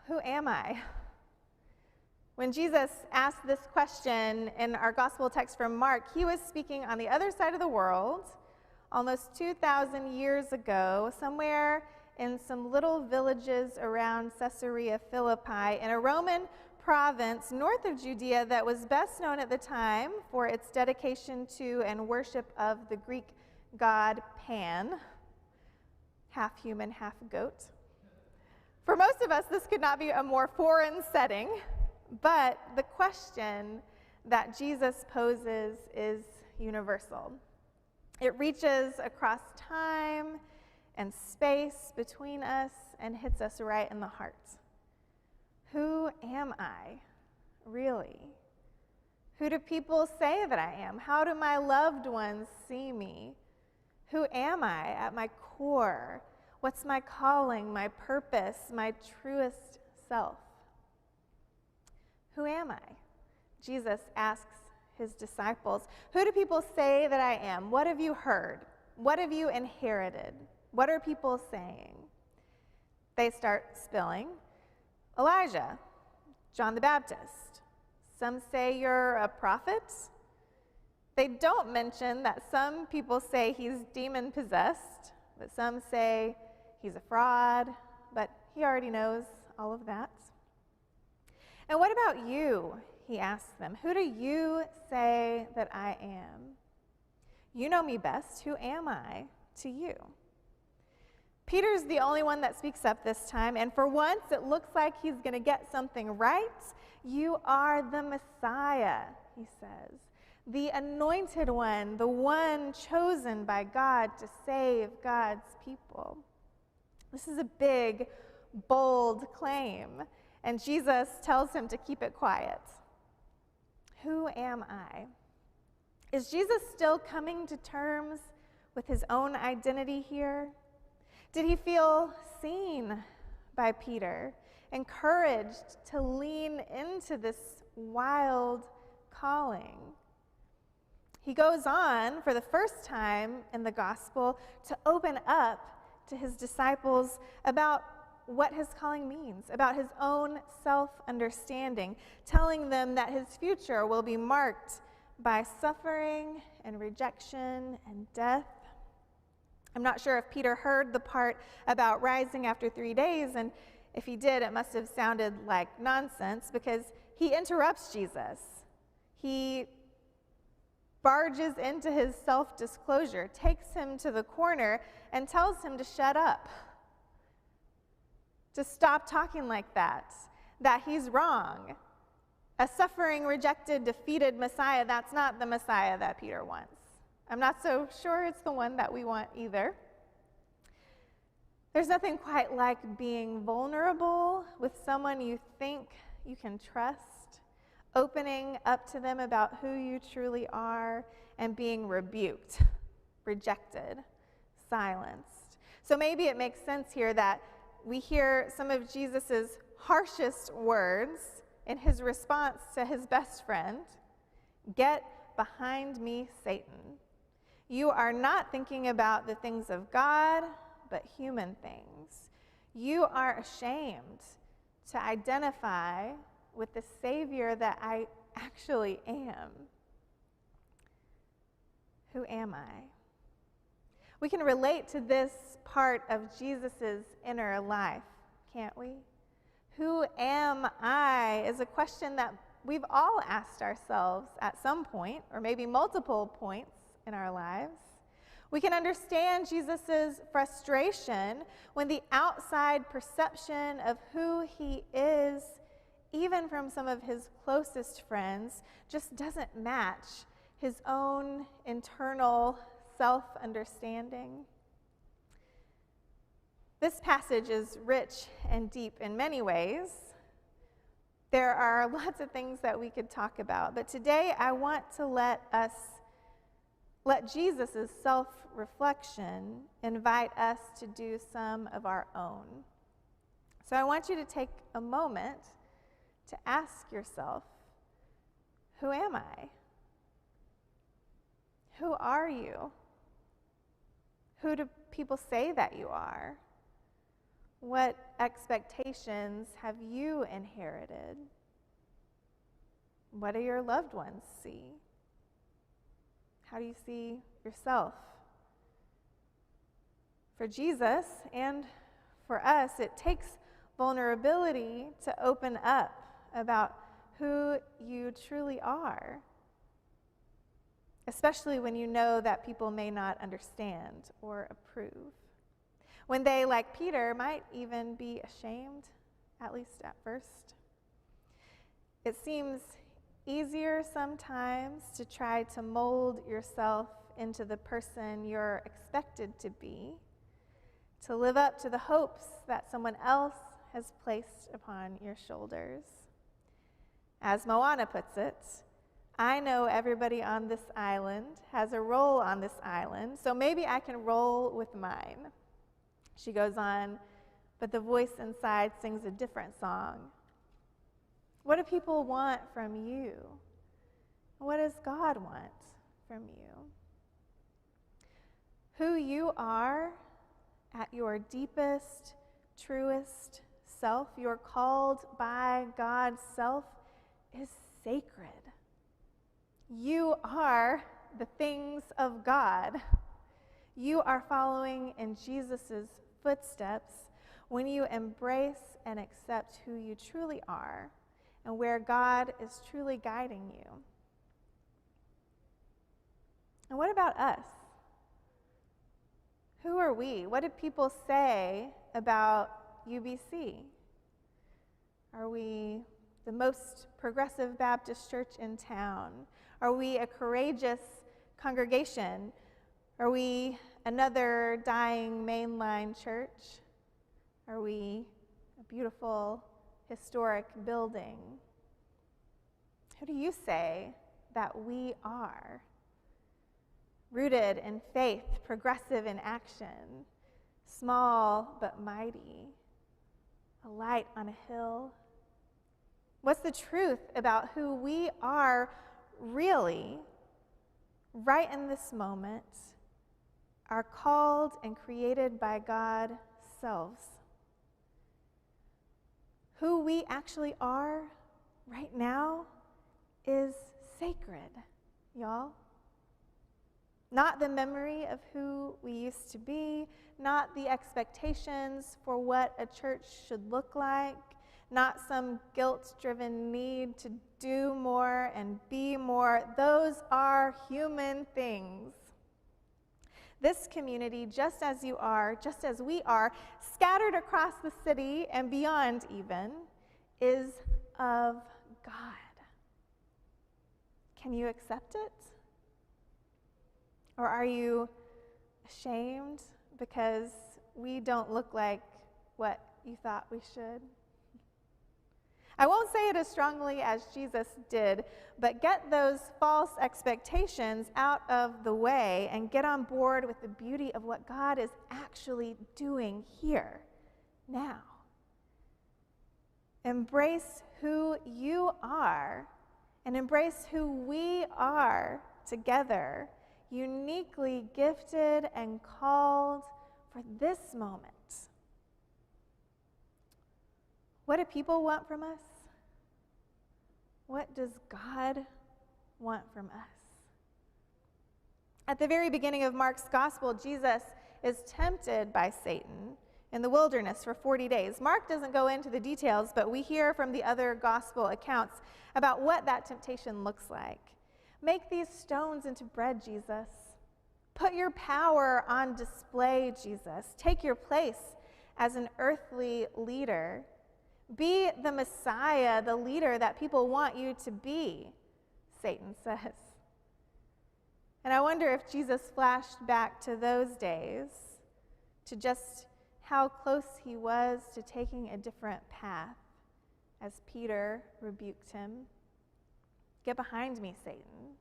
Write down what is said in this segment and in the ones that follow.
Who am I? When Jesus asked this question in our gospel text from Mark, he was speaking on the other side of the world, almost 2,000 years ago, somewhere in some little villages around Caesarea Philippi, in a Roman province north of Judea that was best known at the time for its dedication to and worship of the Greek god Pan, half human, half goat. For most of us, this could not be a more foreign setting, but the question that Jesus poses is universal. It reaches across time and space between us and hits us right in the heart. Who am I, really? Who do people say that I am? How do my loved ones see me? Who am I at my core? What's my calling, my purpose, my truest self? Who am I? Jesus asks his disciples. Who do people say that I am? What have you heard? What have you inherited? What are people saying? They start spilling. Elijah, John the Baptist. Some say you're a prophet. They don't mention that some people say he's demon-possessed, but some say he's a fraud, but he already knows all of that. And what about you? He asks them. Who do you say that I am? You know me best. Who am I to you? Peter's the only one that speaks up this time, and for once it looks like he's going to get something right. You are the Messiah, he says. The anointed one, the one chosen by God to save God's people. This is a big, bold claim, and Jesus tells him to keep it quiet. Who am I? Is Jesus still coming to terms with his own identity here? Did he feel seen by Peter, encouraged to lean into this wild calling? He goes on, for the first time in the gospel, to open up to his disciples about what his calling means, about his own self-understanding, telling them that his future will be marked by suffering and rejection and death. I'm not sure if Peter heard the part about rising after 3 days, and if he did, it must have sounded like nonsense, because he interrupts Jesus. He barges into his self-disclosure, takes him to the corner, and tells him to shut up, to stop talking like that he's wrong. A suffering, rejected, defeated Messiah, that's not the Messiah that Peter wants. I'm not so sure it's the one that we want either. There's nothing quite like being vulnerable with someone you think you can trust, opening up to them about who you truly are, and being rebuked, rejected, silenced. So maybe it makes sense here that we hear some of Jesus's harshest words in his response to his best friend. Get behind me, Satan. You are not thinking about the things of God, but human things. You are ashamed to identify with the Savior that I actually am. Who am I? We can relate to this part of Jesus' inner life, can't we? Who am I is a question that we've all asked ourselves at some point, or maybe multiple points in our lives. We can understand Jesus' frustration when the outside perception of who he is, even from some of his closest friends, just doesn't match his own internal self-understanding. This passage is rich and deep in many ways. There are lots of things that we could talk about, but today I want to let Jesus' self-reflection invite us to do some of our own. So I want you to take a moment to ask yourself, who am I? Who are you? Who do people say that you are? What expectations have you inherited? What do your loved ones see? How do you see yourself? For Jesus and for us, it takes vulnerability to open up about who you truly are, especially when you know that people may not understand or approve. When they, like Peter, might even be ashamed, at least at first. It seems easier sometimes to try to mold yourself into the person you're expected to be, to live up to the hopes that someone else has placed upon your shoulders. As Moana puts it, I know everybody on this island has a role on this island, so maybe I can roll with mine. She goes on, but the voice inside sings a different song. What do people want from you? What does God want from you? Who you are at your deepest, truest self, your called by God's self, is sacred. You are the things of God. You are following in Jesus' footsteps when you embrace and accept who you truly are and where God is truly guiding you. And what about us? Who are we? What do people say about UBC? Are we the most progressive Baptist church in town? Are we a courageous congregation? Are we another dying mainline church? Are we a beautiful, historic building? Who do you say that we are? Rooted in faith, progressive in action, small but mighty, a light on a hill. What's the truth about who we are really, right in this moment, are called and created by God selves? Who we actually are right now is sacred, y'all. Not the memory of who we used to be, not the expectations for what a church should look like, not some guilt-driven need to do more and be more. Those are human things. This community, just as you are, just as we are, scattered across the city and beyond even, is of God. Can you accept it? Or are you ashamed because we don't look like what you thought we should? I won't say it as strongly as Jesus did, but get those false expectations out of the way and get on board with the beauty of what God is actually doing here, now. Embrace who you are and embrace who we are together, uniquely gifted and called for this moment. What do people want from us? What does God want from us? At the very beginning of Mark's gospel, Jesus is tempted by Satan in the wilderness for 40 days. Mark doesn't go into the details, but we hear from the other gospel accounts about what that temptation looks like. Make these stones into bread, Jesus. Put your power on display, Jesus. Take your place as an earthly leader. Be the Messiah, the leader that people want you to be, Satan says. And I wonder if Jesus flashed back to those days, to just how close he was to taking a different path as Peter rebuked him. Get behind me, Satan.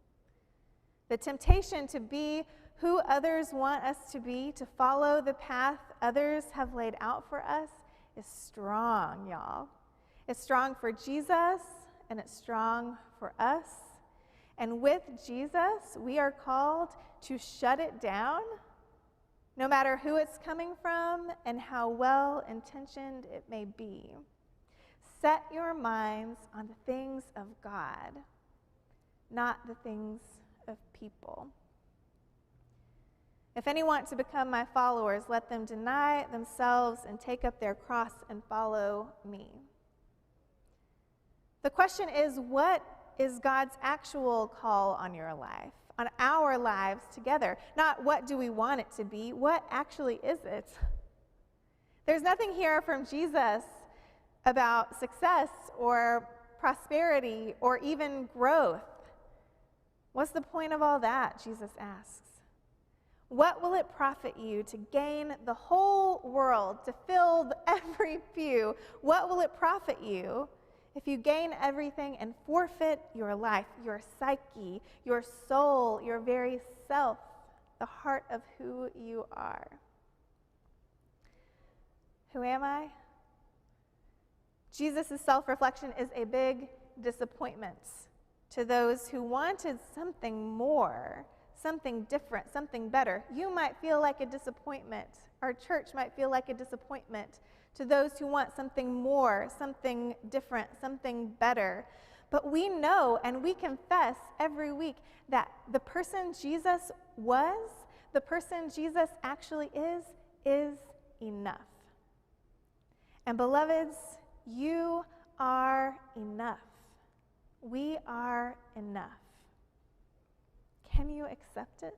The temptation to be who others want us to be, to follow the path others have laid out for us, is strong, y'all. It's strong for Jesus, and it's strong for us. And with Jesus, we are called to shut it down no matter who it's coming from and how well-intentioned it may be. Set your minds on the things of God, not the things of people. If any want to become my followers, let them deny themselves and take up their cross and follow me. The question is, what is God's actual call on your life, on our lives together? Not what do we want it to be, what actually is it? There's nothing here from Jesus about success or prosperity or even growth. What's the point of all that, Jesus asks. What will it profit you to gain the whole world, to fill every pew? What will it profit you if you gain everything and forfeit your life, your psyche, your soul, your very self, the heart of who you are? Who am I? Jesus' self-reflection is a big disappointment to those who wanted something more, something different, something better. You might feel like a disappointment. Our church might feel like a disappointment to those who want something more, something different, something better. But we know and we confess every week that the person Jesus was, the person Jesus actually is enough. And beloveds, you are enough. We are enough. Can you accept it?